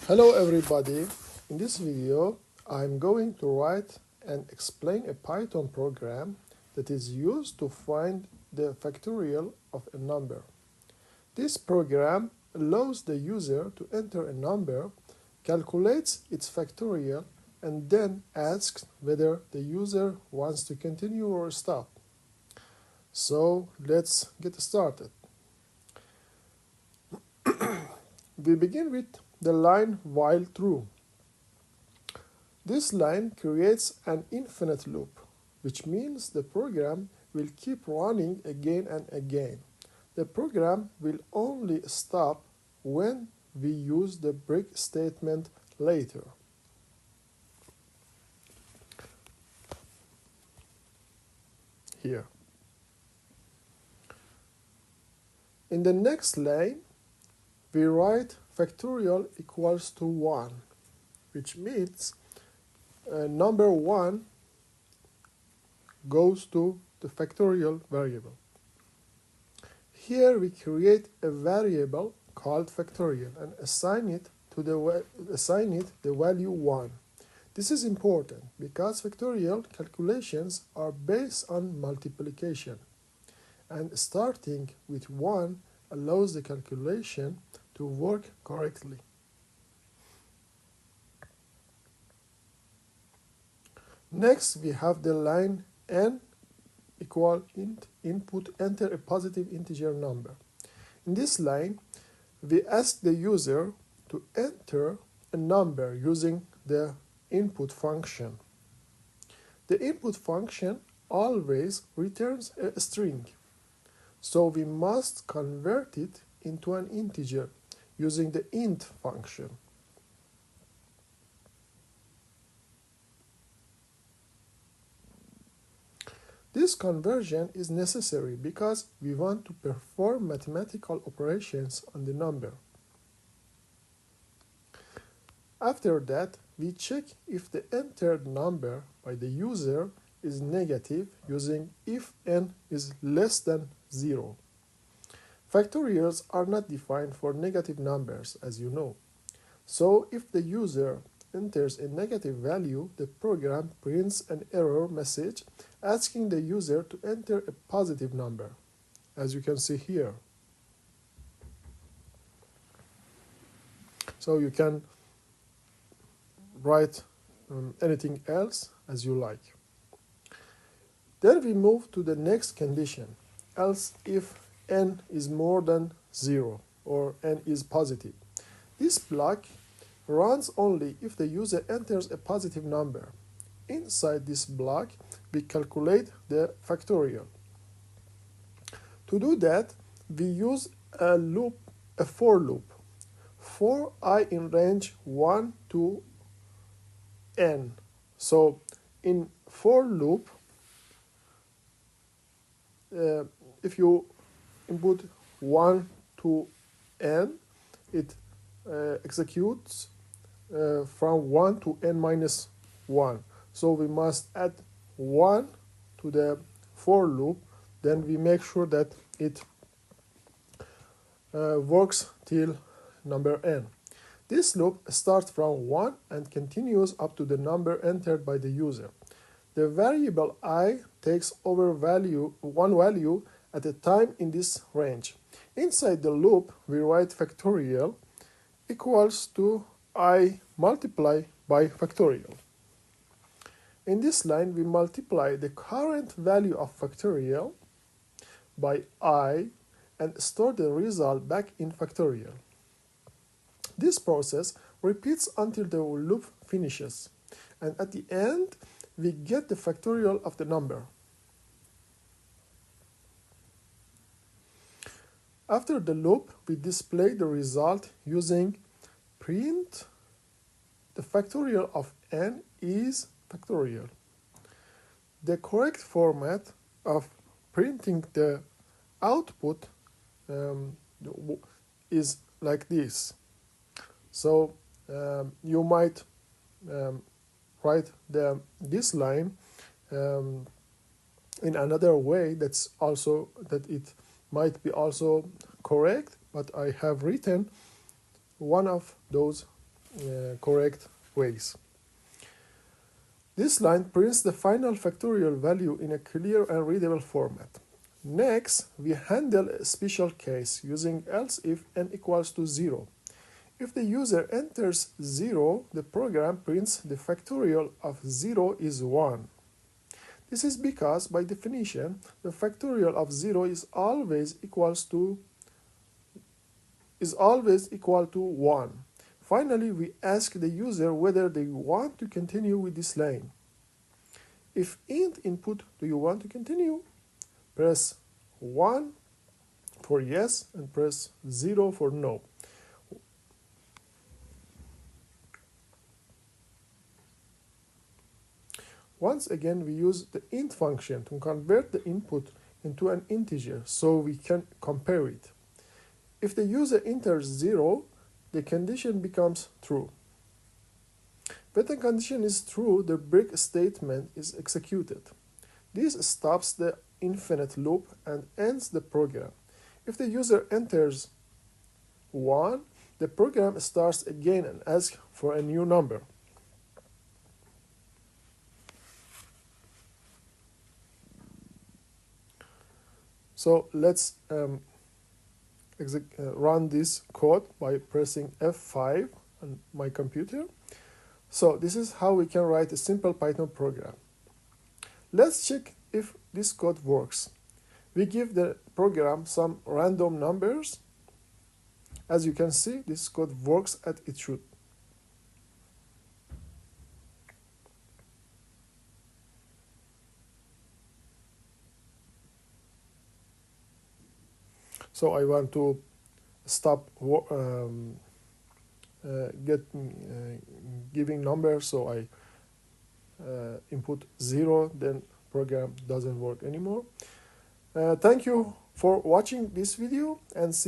Hello everybody. In this video I'm going to write and explain a Python program that is used to find the factorial of a number. This program allows the user to enter a number, calculates its factorial, and then asks whether the user wants to continue or stop. So let's get started. We begin with the line while true. This line creates an infinite loop, which means the program will keep running again and again. The program will only stop when we use the break statement later. Here. In the next line, we write factorial equals to 1, which means number 1 goes to the factorial variable. Here we create a variable called factorial and assign it the value 1. This is important because factorial calculations are based on multiplication, and starting with 1 allows the calculation to work correctly. Next, we have the line n equal input enter a positive integer number. In this line, we ask the user to enter a number using the input function. The input function always returns a string, so we must convert it into an integer using the int function. This conversion is necessary because we want to perform mathematical operations on the number. After that, we check if the entered number by the user is negative using if n is less than 0. Factorials are not defined for negative numbers, as you know. So if the user enters a negative value, the program prints an error message asking the user to enter a positive number, as you can see here. So you can write anything else as you like. Then we move to the next condition, else if n is more than 0 or n is positive. This block runs only if the user enters a positive number. Inside this block, we calculate the factorial. To do that, we use a for loop, for I in range 1 to n. So in for loop, if you input 1 to n, it executes from 1 to n minus 1. So we must add 1 to the for loop, then we make sure that it works till number n. This loop starts from 1 and continues up to the number entered by the user. The variable I takes over one value at a time in this range. Inside the loop, we write factorial equals to I multiply by factorial. In this line, we multiply the current value of factorial by I and store the result back in factorial. This process repeats until the loop finishes, and at the end, we get the factorial of the number. After the loop, we display the result using print the factorial of n is factorial. The correct format of printing the output is like this. So you might write this line in another way that it might be also correct, but I have written one of those correct ways. This line prints the final factorial value in a clear and readable format. Next, we handle a special case using else if n equals to 0. If the user enters 0, the program prints the factorial of 0 is 1. This is because, by definition, the factorial of 0 is always equal to 1. Finally, we ask the user whether they want to continue with this line. If int input do you want to continue, press 1 for yes and press 0 for no. Once again, we use the int function to convert the input into an integer so we can compare it. If the user enters 0, the condition becomes true. When the condition is true, the break statement is executed. This stops the infinite loop and ends the program. If the user enters 1, the program starts again and asks for a new number. So let's run this code by pressing F5 on my computer. So this is how we can write a simple Python program. Let's check if this code works. We give the program some random numbers. As you can see, this code works as it should. So I want to stop giving numbers, so I input 0, then program doesn't work anymore. Thank you for watching this video and see